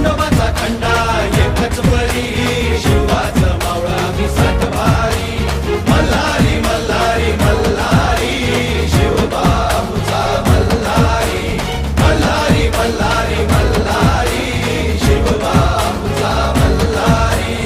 खंडोबाचा खंडा एकच परी शिवाचं मावळा मी सात भारी मल्हारी मल्हारी मल्हारी शिवबाबूचा मल्हारी मल्हारी मल्हारी मल्हारी शिवबाबूचा मल्हारी.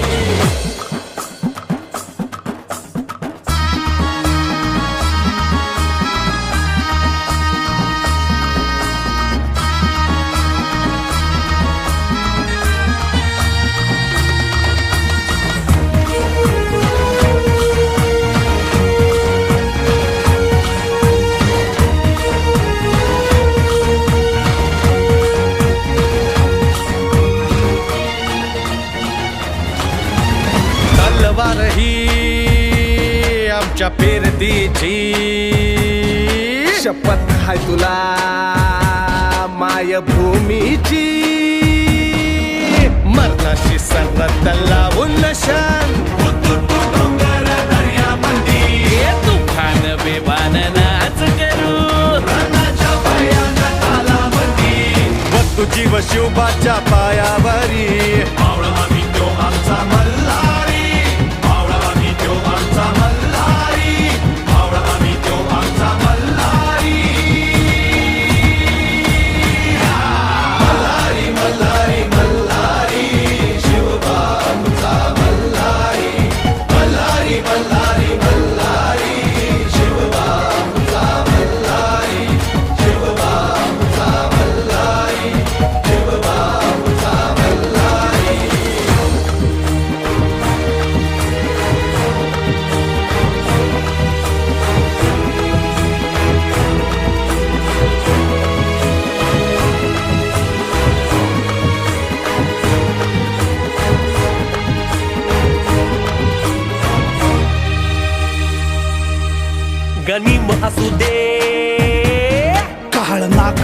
तलवार ही आमच्या पेरतीची शपथ हाय तुला मायभूमीची मरणाशी सरत लावून नशान डोंगर दर्यामंदी तुफान बेभान नाच करू रणाच्या भयानक तालामंदी वस्तू जीव शिवबाच्या पायावरी मावळा आम्ही तो आमचा मल्हारी मावळा आम्ही तो आमचा मल्हारी मावळा आम्ही तो आमचा मल्हारी मल्हारी मल्हारी मल्हारी शिवबाबूचा मल्हारी मल्हारी मल्हारी मल्हारी शिवबाबूचा मल्हारी शिवबाबूचा मल्हारी शिवबाबूचा मल्हारी. गनिम असू दे काळ नाग